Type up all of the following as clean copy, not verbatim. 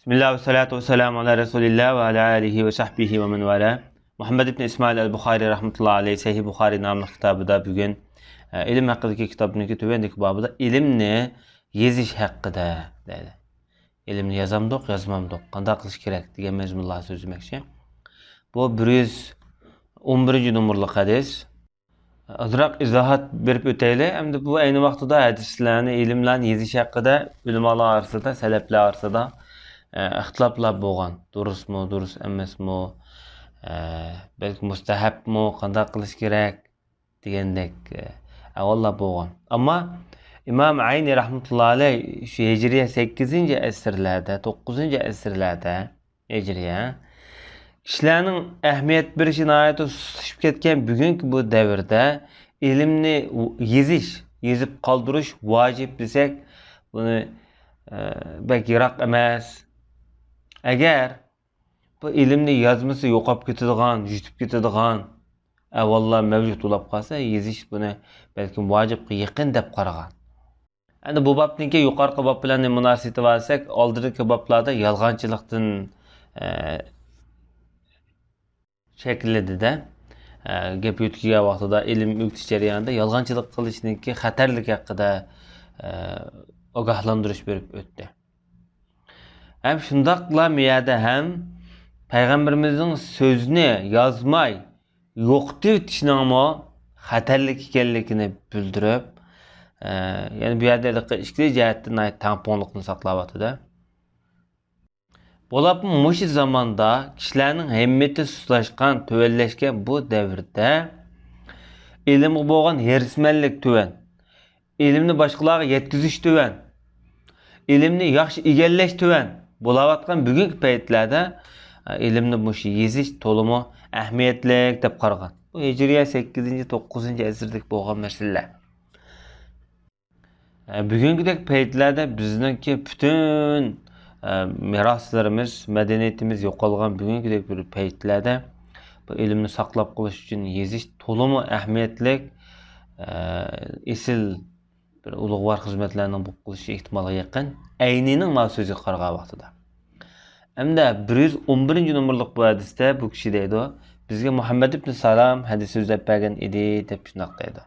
Bismillah ve salatu ve selamu ala Resulillah ve ala alihi ve sahbihi ve men vala. Muhammed ibn İsmail el-Bukhari rahmetullahi aleyhi Sahih Bukhari namlı kitabıda bugün ilim hakkındaki kitabının tüvendeki babıda ilimni yeziş hakkıda dedi. İlimni yazamdok, yazmamdok. Qanday qilish kerak degan mezmunlar so'zlamoqchi. Bu 111 numurlu hadis. Azraq izohat berib o'taylik. Hamda bu ayni vaqtida hadislarni, ilimlarni yezish haqida ulamolar orasida, salaflar orasida ixtiloflar bo'lgan. Durustmi, durust emasmi, balki mustahabmi, qanday qilish kerak degandek avollar bo'lgan. Ammo İmam Ayni rahmetullohi alayh şu Hicriye 8. asrlarda, 9. asrlarda Hicriye kishilarning ahamiyat berishini ayeti susishib ketgan bugungi bu davrda ilmni yezib qoldirish vojib desak, buni belki yiroq emas. Agar bu ilmni yozmasi yo'qolib ketadigan, yutib ketadigan avollar mavjud bo'lib qolsa, yezish buni balki vojibga yaqin deb qaragan. Endi bu babniki yuqorqi bob bilan munosabati olsak, oldingi boblarda yolg'onchilikdan shaklida gap yutkigan vaqtida ilm o'tish jarayonida yolg'onchilik qilishniki xatarligi haqida ogohlantirish berib o'tdi. Hem shundaqla miyada ham payg'ambarimizning so'zni yozmay yo'qitib o'tishning xatarlik ekanligini bildirib, yani bu yerda ikki jihatdan tangponlikni saqlayapti-da. Bo'lib, mush zamonda kishilarning himmati sustlashgan, tuvallashgan bu davrda ilmga bo'lgan hirsmanlik tuvan, ilmni boshqalarga yetkazish tuvan, ilmni yaxshi egallash tuvan bo'layotgan bugungi paytlarda ilmni mush yezish to'limi ahamiyatli deb qaragan. Bu Hicriye 8-9 asrlik bo'lgan masalalar. Bugünkidek paytlarda bizningki bütün miroslarimiz, madaniyatimiz yo'qolgan bugünkidek bir paytlarda bu ilmni saqlab qolish uchun yezish to'limi ahamiyatli esil bir ulug'vor xizmatlarning bo'lib qilishi ehtimolga yaqin. Aynining mavzusiga qaragan vaqtida. Hamda 111 numurliq bu hadisda bu kishi deydi, bizga Muhammad ibn Salam hadis so'zlab bergan edi deb shunday deydi.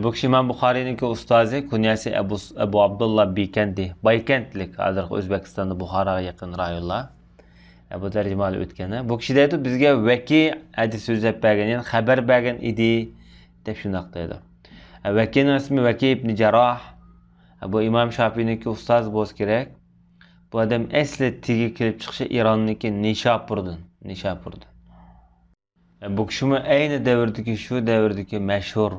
Bu kishi Imom Buxoriyning ustozi, kunyasi Abu Abdullah Baykentlik, hozir O'zbekistonda Buxoroga yaqin rayonlar. Bu tarjimali o'tgani. Bu kishi deydi, bizga Vaki hadis so'zlab bergan, ya'ni xabar bergan edi deb shunday deydi. Vakining ismi Vaki ibn Jarroh. Bu İmam Şafii'ning ustozi bo'lsa kerak. Bu adam asli tigi kelib chiqishi Ironniki Nishapurdan. Bu kishimi ayni davrdagi, shu davrdagi mashhur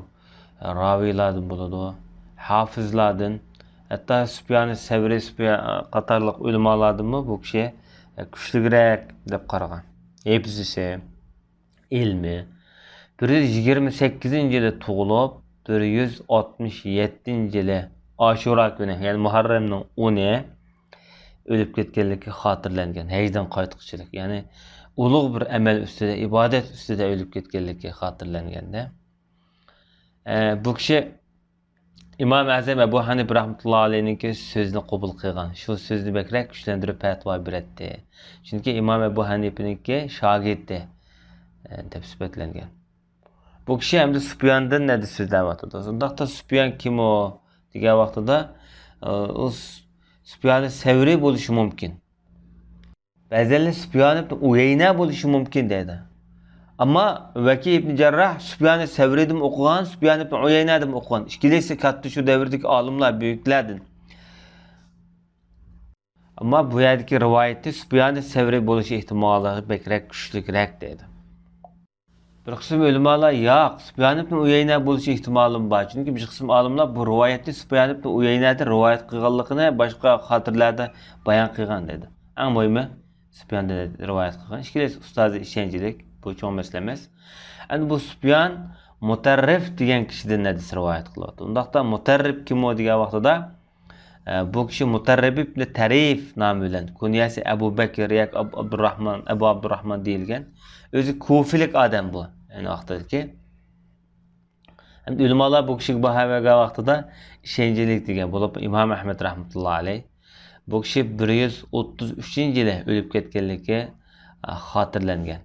raviylardan bo'ladi, hafizlardan, hatto Sufyan-ı Savri qatorliq ulamolardanmi bu kishi kuchliroq deb qaragan. Hifzisi, ilmi 128-yili tug'ilib, 167-yili Ashura kuni, ya'ni Muharramning 10'i o'lib ketganligi xotirlangan. Hajdan qaytqichilik, ya'ni ulug' bir amal ustida, ibodat ustida o'lib ketganligi xotirlanganda. Bu kishi İmam Azam Ebu Hanif rahmetullohi alayhining so'zini qabul qilgan. Shu so'zni bakrak kuchlantirib fatvo berdi. Chunki İmam Ebu Hanifning shogirdi deb sifatlangan. Bu kishi hamda Sufyondan nadi so'zlayapti. Undaqda Sufyon kim o degan vaqtida u Sufyan-ı Savri bo'lishi mumkin. Ba'zan Sufyan ibn Uyayna bo'lishi mumkin dedi. Ama Vaki ibn Jarrah Sufyan-ı Savri'dim o'qigan, Sufyan ibn Uyayna'dim o'qigan. İkilisi katta şu davrdagi olimlar, büyüklerden. Ama bu yerdagi rivoyatda Sufyan-ı Savri bo'lishi ehtimoli bekrak kuchliroq dedi. Bir qism ulamolar yo'q, Sufyan ibn Uyayna bo'lishi ehtimoli bor. Chunki bir qism olimlar bu rivoyatda Sufyan ibn Uyayna'dan rivoyat qilganligini boshqa xotirlarda bayon qilgan dedi. Eng muhimi Sufyandan rivoyat qilgan. Ikilisi ustozi ishonchlik. Bu çoğun mesele emas. Endi bu Sufyan Mutarrif degan kishidan hadis rivoyat qilyapti. Undaqda Mutarrif kim o degan vaqtida bu kishi Mutarrif ibn Tarif nomi bilan kunyasi Abu Bakr yoki Abu Abdurrahman deyilgan. O'zi Kufilik odam bu. Yani vaqtdagi. Endi ulamolar bu kishiga baho bergan vaqtida ishonchlik degan bo'lib, İmam Ahmad rahmetullohi alayh Bu kishi 133-yili o'lib ketganligi xotirlangan.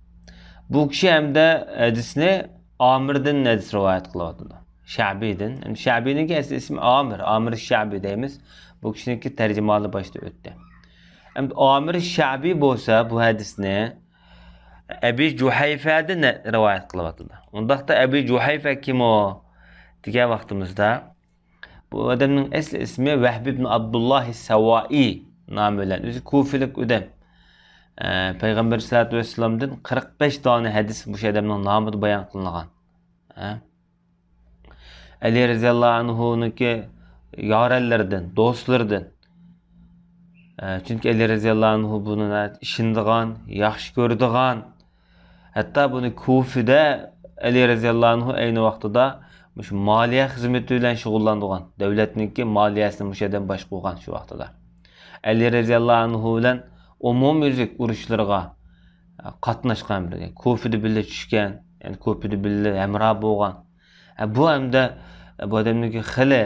Bu kishi hamda hadisni Amirdan hadis rivoyat qilyapti. Sha'biydan. Sha'biyning asli ismi Amir. Amir Sha'bi deymiz. Bu kishiniki tarjimali boshda o'tdi. Hamda Amir Sha'bi bo'lsa bu hadisni Abi Juhayfadan rivoyat qilyapti. Undaqda Abi Juhayfa kim o degan vaqtimizda bu odamning asli ismi Vahb ibn Abdullah Savai nomi bilan o'zi Kufilik odam. Payg'ambar sallallohu alayhi vasallamdan 45 dona hadis bu odamning nomida bayon qilingan. Ali radhiyallohu anhu'niki yorallardan, do'stlaridan. Chunki Ali radhiyallohu anhu buni ishindigan, yaxshi ko'rdigan. Hatto buni Kufida Ali radhiyallohu anhu ayni vaqtida shu moliya xizmati bilan shug'ullangan. Davlatniki moliyasini mushadan boshqargan shu vaqtida. Ali radhiyallohu anhu bilan umumyüzlik urushlarga qatnashgan birga. Kufida birga tushgan, ya'ni Kufida birga hamroh bo'lgan. Bu hamda bu odamniki xili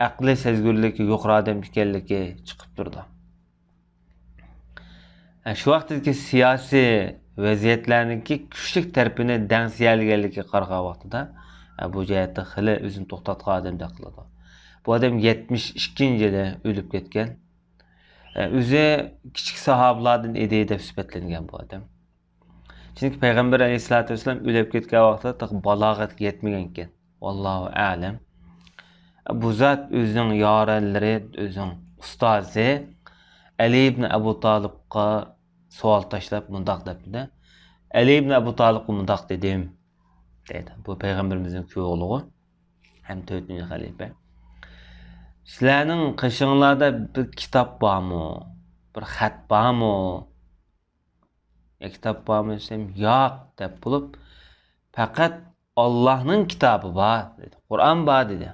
aqli sezgurligi yuqori odam ekanligi chiqib turdi. Shu vaqtdagi siyosiy vaziyatlarniki kuchli tarafini dangsiyalganligi qarg'a vaqtida bu jihatda xili o'zini to'xtatgan odamdek qiladi. Bu odam 72-yilda o'lib ketgan. O'zi kichik sahobalardan edi deb sifatlangan bu odam. Chunki payg'ambar alayhisolatu vasallam o'lib ketgan vaqtda balog'atga yetmagan ekan. Vallohu a'lam. Bu zot o'zining yoranlari, o'zining ustozi Ali ibn Abu Talibga savol tashlab mundoq debdi. Ali ibn Abu Talibga mundoq dedim dedi. Bu payg'ambarimizning o'g'li ham 4-xalifa. Sizlarning qishinglarda bir kitob bormi? Bir xat bormi? Kitob bormi desam, yo'q deb bo'lib, faqat Allohning kitobi bor dedi. Qur'on bor dedi.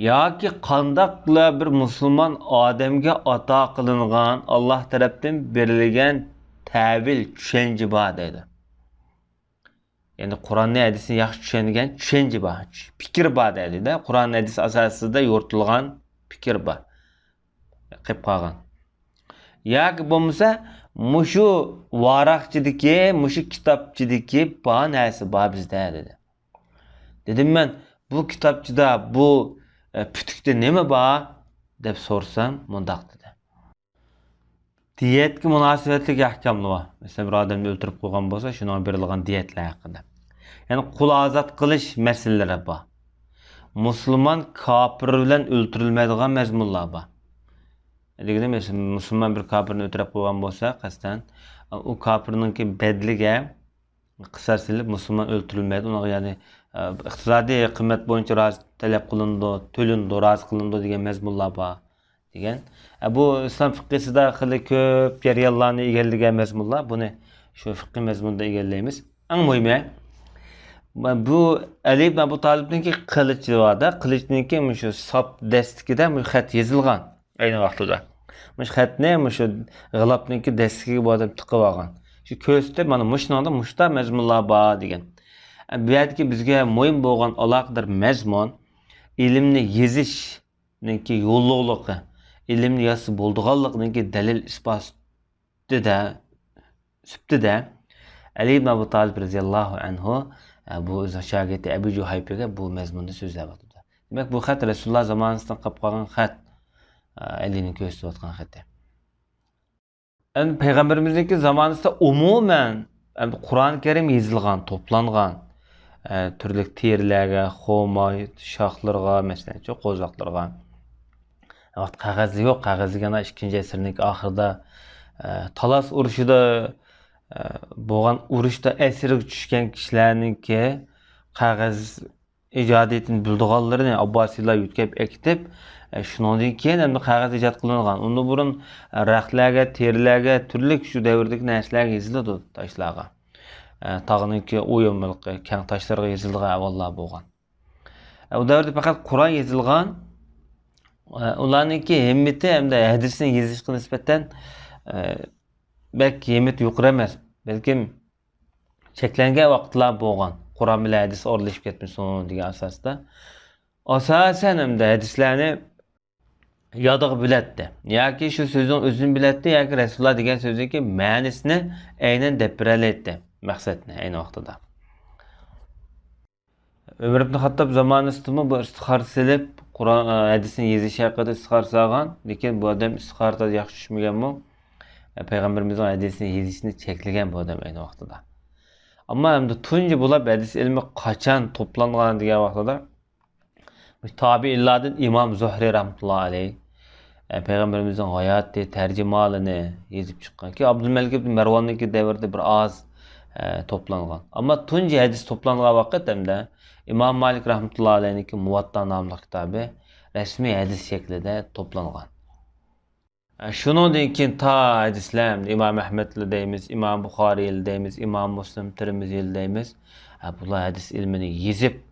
Yoki qandoqla bir musulmon odamga ato qilingan Alloh tarafdan berilgan ta'vil tushuncha bor dedi. Ya'ni Qur'onni hadisni yaxshi tushungan tushuncha bor, fikr bor dedi-da. Qur'on hadis asosida yuritilgan fikr bor. Qilib qolgan. Yoki bo'lmasa, mushu varaqchidagi, mushu kitobchidagi bor narsa bor bizda dedi. Dedim men, bu kitobchida bu putukda nima bor deb so'rsam, mundoq dedi. Diyetga munosabatli ahkomlar bor. Masalan, bir odamni o'ltirib qo'ygan bo'lsa, shunga berilgan diyetlar haqida. Ya'ni qul ozod qilish masalalari bor. Musulmon kofir bilan o'ltirilmaydigan mazmunlar bor. Degan mesela musulmon bir kofirni o'ltirib qo'ygan bo'lsa, qasdan u kofirningki bedliga qisasilib musulmon o'ltirilmaydi. Unga ya'ni iqtisodiy qiymat bo'yicha rozi talab qilindi, to'lindi, rozi qilindi degan mazmunlar bor degan. Bu islom fiqhisida xili ko'p jarayonlarni egallagan mazmunlar. Buni shu fiqh mazmunida egallaymiz. Eng muhimi bu Ali ibn Abu Talibningki qilichi borda, qilichningki shu sop dastikida bu xat yozilgan ayni vaqtida. Mush xatni shu g'ilobningki dastikiga borib tiqib olgan. Shu ko'rsatib mana mushnoda mushta mazmunlar bor degan. Bu yerdagi bizga muhim bo'lgan aloqador mazmun ilmni yezishninki yo'lliqligi, ilmni yozib bo'ldiganligining dalil isbotida subtida Ali ibn Abu Talib radhiyallohu anhu bu o'z shogirdi Abu Juhayfaga bu mazmunda so'zlayapti. Demak, bu xat Rasululloh zamonasidan qolib qolgan xat, Alining ko'rsatayotgan xati. Endi payg'ambarimizning zamonasida umuman Qur'oni Karim yozilgan, to'plangan turli terilarga, xo'moy, shoxlarga, masalan, qo'zoqlarga. Vaqt qog'ozi yo'q, qog'oziga 2-asrning oxirida Talas urushida bo'lgan urushda asirga tushgan kishilarningki qog'oz ijodiyatini bildiganlarini Abbosiylar yutkab ekitib, shundan keyin endi qog'oz ijod qilingan. Unda burun raxtlarga, terilarga, turli shu davrdagi narsalarga yoziladi toshlarga. Tog'ningki o'yinliqi, kang toshlarga yozilgan avvallar bo'lgan. U davrda faqat Qur'on yozilgan. Ularningki himmati hamda hadisni yozishga nisbatan belki himmati yuqori emas, balkim cheklangan vaqtlar bo'lgan. Qur'on bilan hadis o'rlashib ketmasin degan asosda. Asosan hamda hadislarni yodigi biletdi. Yoki shu so'zning o'zini biletdi, yoki Rasululloh degan so'zdagi ma'nosini aynan deb beralaydi. Maqsadni ayni vaqtida. Ömür ibn Hattab zamanısında bu istihar silib, Kur'an hadisini yezishi haqida istihar salgan, lekin bu odam istiharda yaxshi tushmaganmi? Payg'ambarimizning hadisini yezishni cheklagan bu odam ayni vaqtida. Ammo endi tunji bo'lib hadis ilmi qachon to'plangan degan vaqtida tabiinlardan İmam Zuhri rahmetullohi alayh Peygamberimizin hayatı, tercümalını yazıp çıkan ki Abdülmelik ibn Mervan'daki devirde bir az toplangan. Ama tunji hadis toplangan vakit hem de İmam Malik rahmetullahi aleyh'ninki Muvatta namlı kitabı resmi hadis şeklinde toplangan. Şunun keyin ta hadisler İmam Ahmed'li deymiz, İmam Bukhari'li deymiz, İmam Müslim, Tirmizi'li deymiz. Bular hadis ilmini yazıp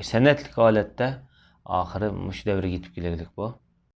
senetlik alette ahiri muş devre gitip gelecek bu.